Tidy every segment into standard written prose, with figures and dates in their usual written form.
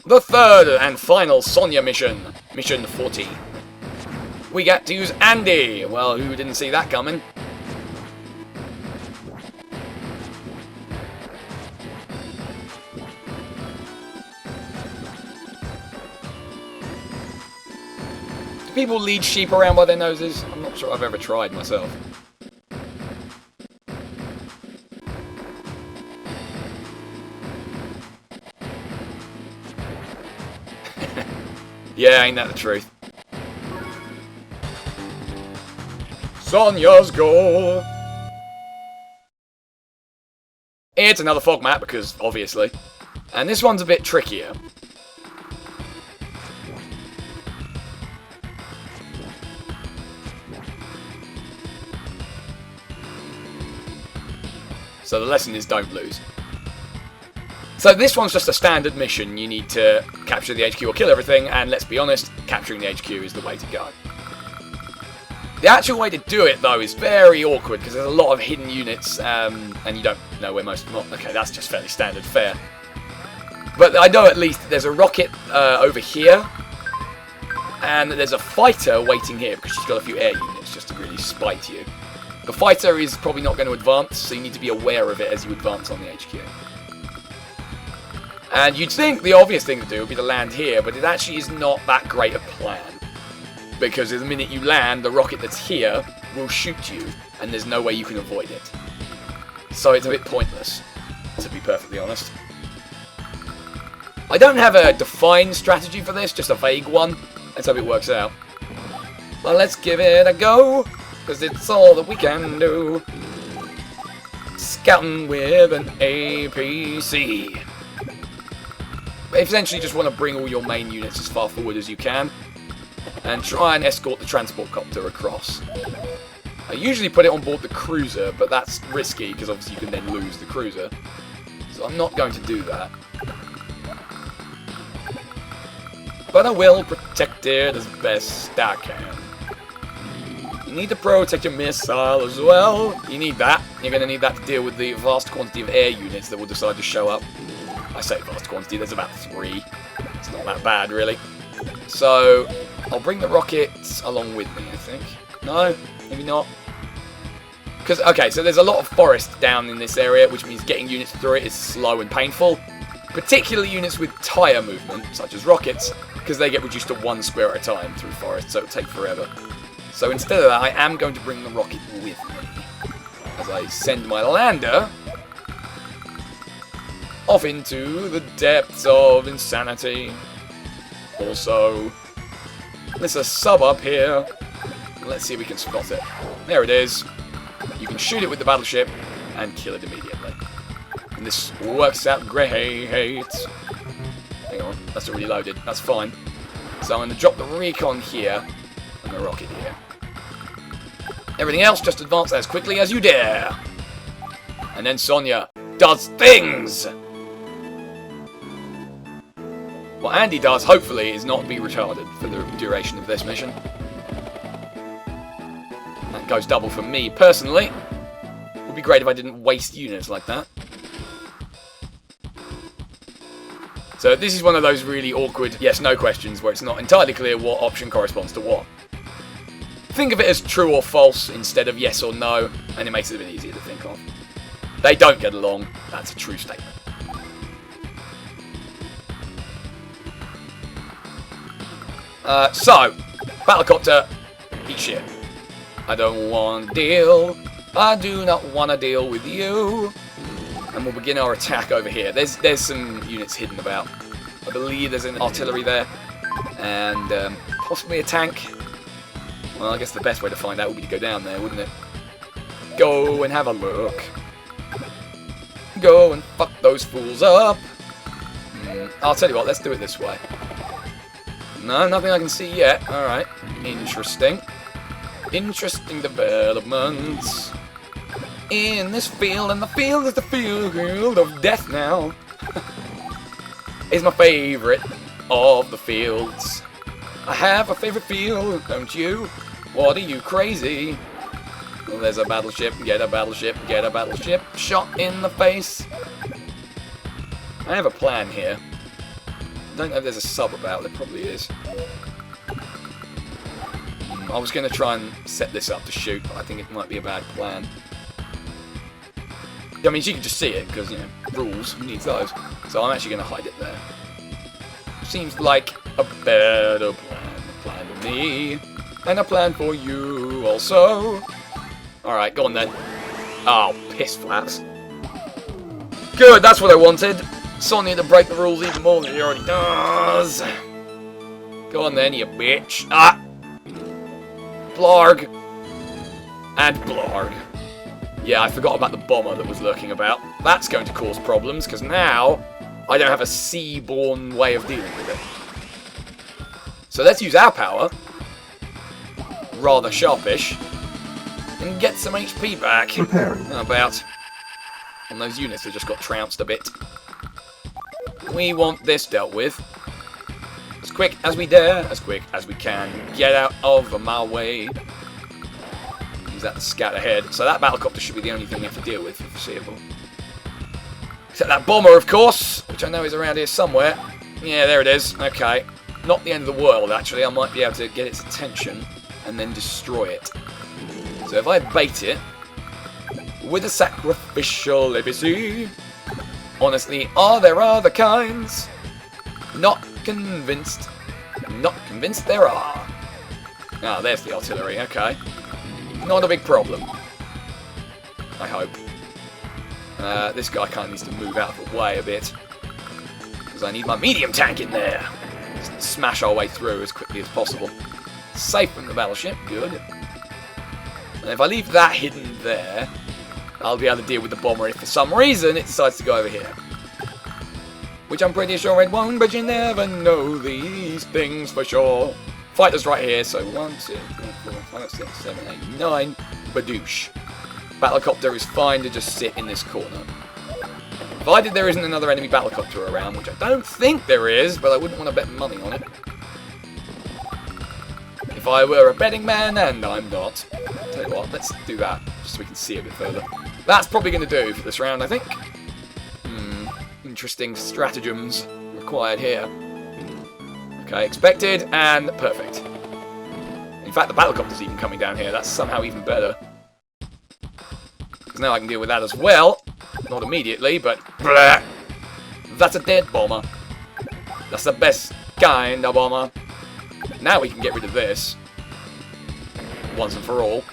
The third and final Sonya mission. Mission 40. We get to use Andy. Well, who didn't see that coming? Do people lead sheep around by their noses? I'm not sure I've ever tried myself. Yeah, ain't that the truth? Sonya's goal! It's another fog map, because, obviously. And this one's a bit trickier. So the lesson is don't lose. So this one's just a standard mission. You need to capture the HQ or kill everything, and let's be honest, capturing the HQ is the way to go. The actual way to do it, though, is very awkward, because there's a lot of hidden units, and you don't know where most of them are. Okay, that's just fairly standard fare. But I know at least there's a rocket over here, and there's a fighter waiting here, because she's got a few air units just to really spite you. The fighter is probably not going to advance, so you need to be aware of it as you advance on the HQ. And you'd think the obvious thing to do would be to land here, but it actually is not that great a plan. Because the minute you land, the rocket that's here will shoot you, and there's no way you can avoid it. So it's a bit pointless, to be perfectly honest. I don't have a defined strategy for this, just a vague one. Let's hope it works out. Well, let's give it a go, because it's all that we can do. Scouting with an APC. Essentially just want to bring all your main units as far forward as you can and try and escort the transport copter across. I usually put it on board the cruiser, but that's risky because obviously you can then lose the cruiser. So I'm not going to do that. But I will protect it as best I can. You need to protect your missile as well. You need that. You're going to need that to deal with the vast quantity of air units that will decide to show up. I say vast quantity, there's about 3. It's not that bad, really. So, I'll bring the rockets along with me, I think. No? Maybe not? Because, okay, so there's a lot of forest down in this area, which means getting units through it is slow and painful. Particularly units with tyre movement, such as rockets, because they get reduced to 1 square at a time through forest, so it'll take forever. So instead of that, I am going to bring the rocket with me. As I send my lander off into the depths of insanity. Also, there's a sub up here. Let's see if we can spot it. There it is. You can shoot it with the battleship and kill it immediately. And this works out great. Hang on, that's already loaded. That's fine. So I'm going to drop the recon here and the rocket here. Everything else, just advance as quickly as you dare. And then Sonya does things! What Andy does, hopefully, is not be retarded for the duration of this mission. That goes double for me, personally. It would be great if I didn't waste units like that. So this is one of those really awkward yes-no questions where it's not entirely clear what option corresponds to what. Think of it as true or false instead of yes or no, and it makes it a bit easier to think of. They don't get along. That's a true statement. So, Battlecopter, eat shit. I don't want to deal. I do not want to deal with you. And we'll begin our attack over here. There's some units hidden about. I believe there's an artillery there. And possibly a tank. Well, I guess the best way to find out would be to go down there, wouldn't it? Go and have a look. Go and fuck those fools up. I'll tell you what, let's do it this way. No, nothing I can see yet. Alright. Interesting. Interesting developments. In this field, and the field is the field of death now. It's my favourite of the fields. I have a favourite field, don't you? What are you, crazy? Well, there's a battleship, get a battleship, get a battleship. Shot in the face. I have a plan here. don't know if there's a sub about. There probably is. I was going to try and set this up to shoot, but I think it might be a bad plan. I mean, you can just see it, because, you know, rules, who needs those? So I'm actually going to hide it there. Seems like a better plan. A plan for me, and a plan for you also. Alright, go on then. Oh, piss flaps. Good, that's what I wanted. Sonya to break the rules even more than he already does. Go on then, you bitch. Ah! Blarg. And blarg. Yeah, I forgot about the bomber that was lurking about. That's going to cause problems, because now I don't have a sea-borne way of dealing with it. So let's use our power, rather sharpish, and get some HP back. How about? And those units have just got trounced a bit. We want this dealt with. As quick as we dare, as quick as we can. Get out of my way. Use that to scout ahead. So that battlecopter should be the only thing we have to deal with for the foreseeable. Except that bomber, of course, which I know is around here somewhere. Yeah, there it is. Okay. Not the end of the world, actually. I might be able to get its attention and then destroy it. So if I bait it with a sacrificial ABC, honestly, are there other kinds? Not convinced. Not convinced there are. Ah, there's the artillery, okay. Not a big problem. I hope. This guy kind of needs to move out of the way a bit. Because I need my medium tank in there. Just smash our way through as quickly as possible. Safe from the battleship, good. And if I leave that hidden there, I'll be able to deal with the bomber if for some reason it decides to go over here. Which I'm pretty sure it won't, but you never know these things for sure. Fighter's right here, so 1, 2, 3, 4, 5, 6, 7, 8, 9. Badoosh. Battlecopter is fine to just sit in this corner. Provided there isn't another enemy battlecopter around, which I don't think there is, but I wouldn't want to bet money on it. If I were a betting man, and I'm not. Tell you what, let's do that, just so we can see a bit further. That's probably going to do for this round, I think. Interesting stratagems required here. Okay, expected, and perfect. In fact, the battlecopter's even coming down here. That's somehow even better. Because now I can deal with that as well. Not immediately, but... Blah! That's a dead bomber. That's the best kind of bomber. Now we can get rid of this. Once and for all.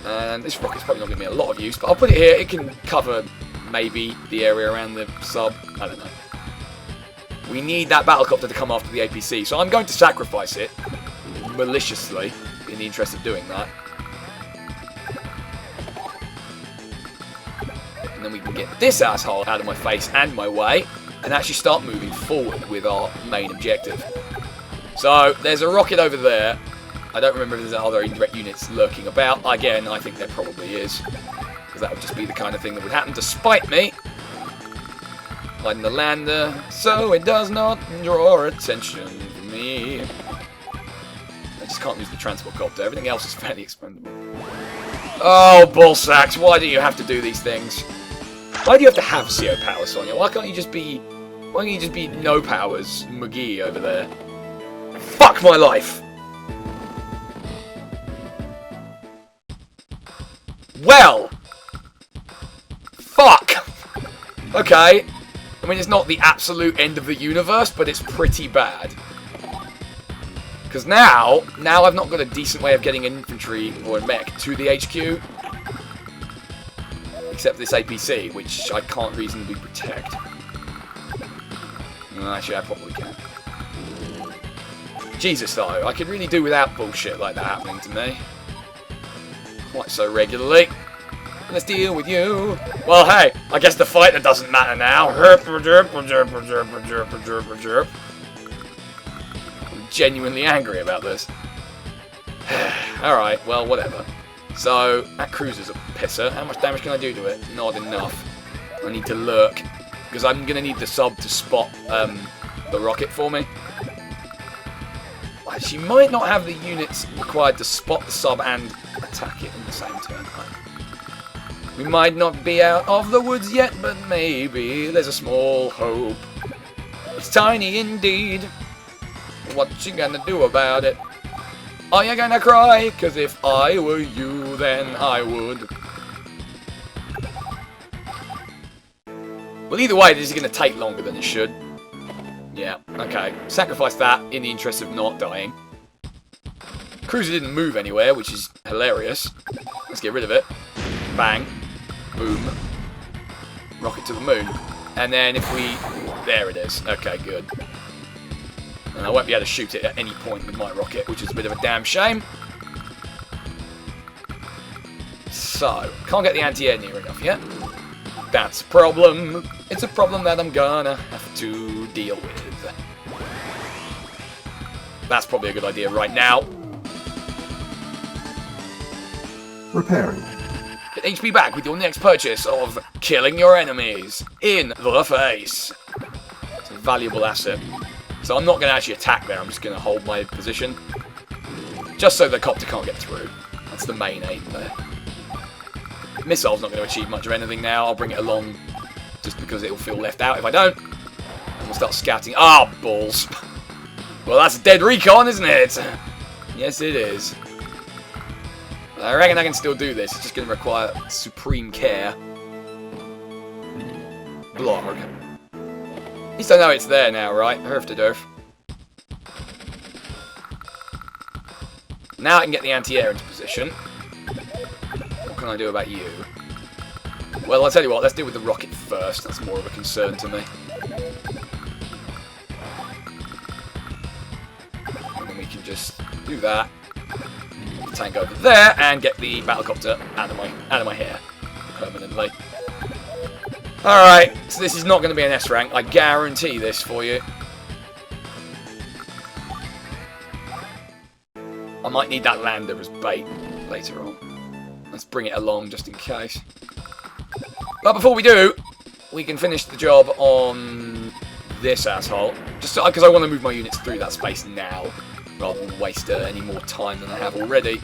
And this rocket's probably not going to be a lot of use, but I'll put it here. It can cover, maybe, the area around the sub. I don't know. We need that battlecopter to come after the APC, so I'm going to sacrifice it, maliciously, in the interest of doing that. And then we can get this asshole out of my face and my way, and actually start moving forward with our main objective. So, there's a rocket over there. I don't remember if there's other indirect units lurking about. Again, I think there probably is. Because that would just be the kind of thing that would happen to spite me. Like the lander, so it does not draw attention from me. I just can't use the transport copter. Everything else is fairly expendable. Oh, ball sacks, why do you have to do these things? Why do you have to have CO power, Sonya? Why can't you just be... Why can't you just be no powers McGee over there? Fuck my life! Well! Fuck! Okay. I mean, it's not the absolute end of the universe, but it's pretty bad. Because now I've not got a decent way of getting an infantry or a mech to the HQ. Except for this APC, which I can't reasonably protect. Actually, I probably can. Jesus, though, I could really do without bullshit like that happening to me. Quite so regularly. Let's deal with you. Well, hey, I guess the fighter doesn't matter now. I'm genuinely angry about this. Alright, well, whatever. So, that cruiser's a pisser. How much damage can I do to it? Not enough. I need to lurk. Because I'm going to need the sub to spot the rocket for me. She might not have the units required to spot the sub and attack it in the same turn. We might not be out of the woods yet, but maybe there's a small hope. It's tiny indeed. What you gonna do about it? Are you gonna cry? 'Cause if I were you, then I would. Well, either way, this is gonna take longer than it should. Yeah, okay. Sacrifice that in the interest of not dying. Cruiser didn't move anywhere, which is hilarious. Let's get rid of it. Bang. Boom. Rocket to the moon. And then if we... There it is. Okay, good. And I won't be able to shoot it at any point with my rocket, which is a bit of a damn shame. So, can't get the anti-air near enough yet. That's a problem. It's a problem that I'm gonna have to deal with. That's probably a good idea right now. Repairing. Get HP back with your next purchase of killing your enemies in the face. It's a valuable asset. So I'm not going to actually attack there, I'm just going to hold my position. Just so the copter can't get through. That's the main aim there. Missile's not going to achieve much of anything now. I'll bring it along just because it'll feel left out if I don't. And we'll start scouting. Ah, balls. Well, that's a dead recon, isn't it? Yes, it is. I reckon I can still do this. It's just going to require supreme care. Blog. At least I know it's there now, right? Herf to derf. Now I can get the anti-air into position. What can I do about you? Well, I'll tell you what. Let's deal with the rocket first. That's more of a concern to me. And then we can just do that. Tank over there and get the battlecopter out of my hair permanently. Alright, so this is not going to be an S rank, I guarantee this for you. I might need that lander as bait later on. Let's bring it along just in case. But before we do, we can finish the job on this asshole. Just because I want to move my units through that space now, rather than waste any more time than I have already.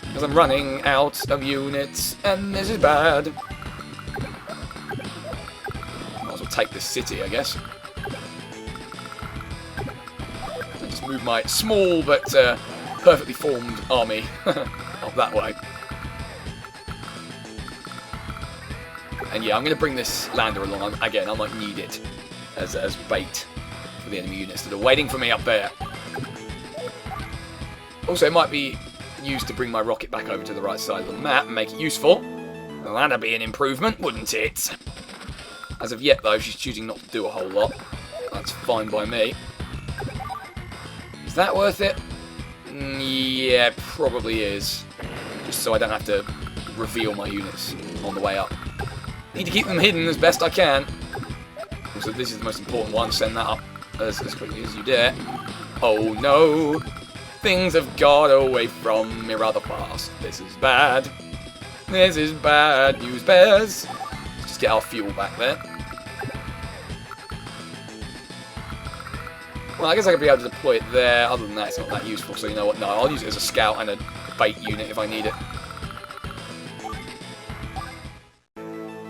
Because I'm running out of units, and this is bad. Might as well take this city, I guess. And just move my small but perfectly formed army up that way. And yeah, I'm going to bring this lander along. Again, I might need it as bait for the enemy units that are waiting for me up there. Also, it might be used to bring my rocket back over to the right side of the map and make it useful. Well, that'd be an improvement, wouldn't it? As of yet, though, she's choosing not to do a whole lot. That's fine by me. Is that worth it? Yeah, probably is. Just so I don't have to reveal my units on the way up. Need to keep them hidden as best I can. Also, this is the most important one. Send that up as quickly as you dare. Oh no! Things have got away from me rather fast. This is bad. This is bad news bears. Let's just get our fuel back there. Well, I guess I could be able to deploy it there. Other than that, it's not that useful. So you know what? No, I'll use it as a scout and a bait unit if I need it.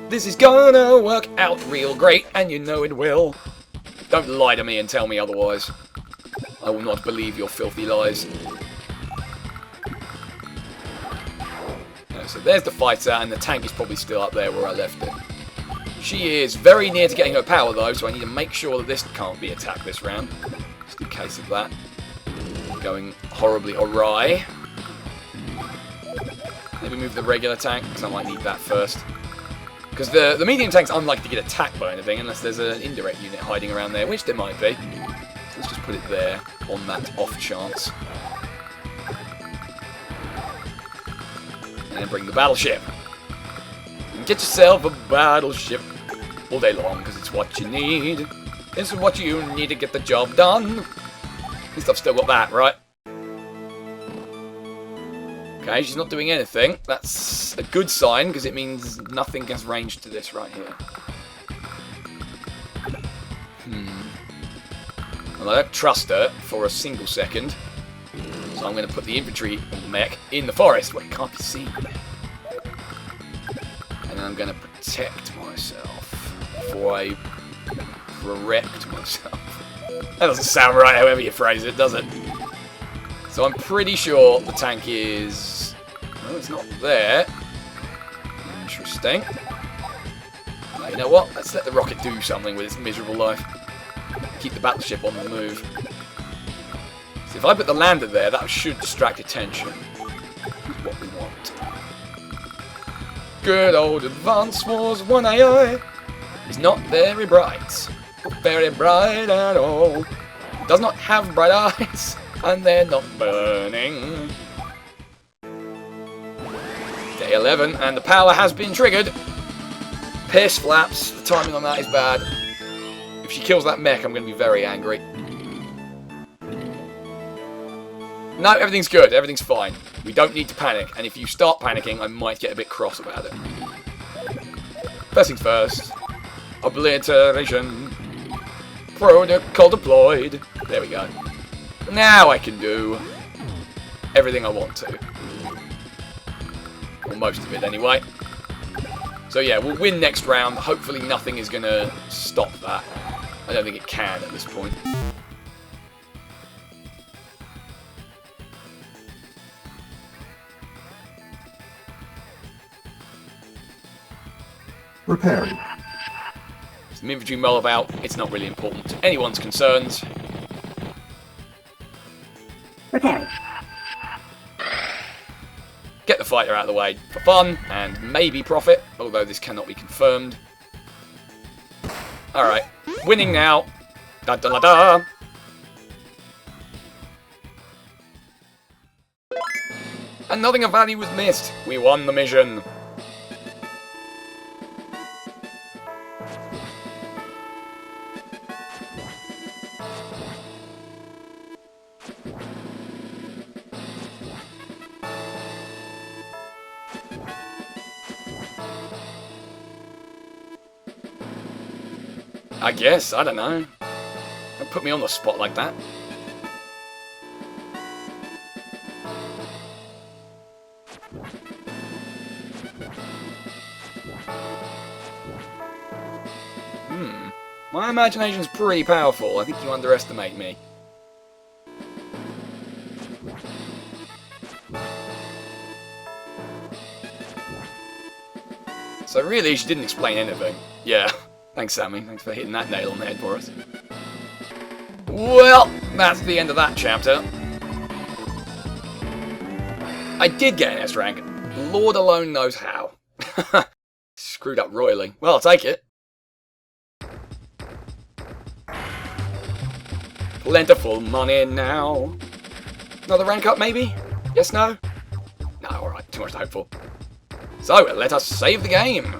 This is gonna work out real great, and you know it will. Don't lie to me and tell me otherwise. I will not believe your filthy lies. So there's the fighter, and the tank is probably still up there where I left it. She is very near to getting her power, though, so I need to make sure that this can't be attacked this round. Just in case of that. Going horribly awry. Maybe move the regular tank, because I might need that first. Because the medium tank's unlikely to get attacked by anything, unless there's an indirect unit hiding around there, which there might be. Let's just put it there, on that off chance. And then bring the battleship. And get yourself a battleship all day long, because it's what you need. This is what you need to get the job done. At least I've still got that, right? Okay, she's not doing anything. That's a good sign, because it means nothing has range to this right here. Well, I don't trust her for a single second. So I'm going to put the infantry mech in the forest where it can't be seen. And then I'm going to protect myself before I correct myself. That doesn't sound right however you phrase it, does it? So I'm pretty sure the tank is... No, it's not there. Interesting. Now, you know what? Let's let the rocket do something with its miserable life. Keep the battleship on the move. So if I put the lander there, that should distract attention. What we want. Good old Advance Wars 1 AI is not very bright. Not very bright at all. It does not have bright eyes, and they're not burning. Day 11, and the power has been triggered. Piss flaps, the timing on that is bad. If she kills that mech, I'm going to be very angry. No, everything's good, everything's fine. We don't need to panic, and if you start panicking, I might get a bit cross about it. First things first. Obliteration. Protocol deployed. There we go. Now I can do everything I want to. Or most of it, anyway. So yeah, we'll win next round. Hopefully nothing is going to stop that. I don't think it can at this point. Repairing. Some infantry mull about. It's not really important to anyone's concerns. Repairing. Get the fighter out of the way for fun and maybe profit, although this cannot be confirmed. Alright, winning now. Da da da da. And nothing of value was missed. We won the mission. I guess, I don't know. Don't put me on the spot like that. My imagination's pretty powerful. I think you underestimate me. So really, she didn't explain anything. Yeah. Thanks, Sammy. Thanks for hitting that nail on the head for us. Well, that's the end of that chapter. I did get an S rank. Lord alone knows how. Screwed up royally. Well, I'll take it. Plentiful money now. Another rank up, maybe? Yes, no? No, alright. Too much to hope for. So, let us save the game.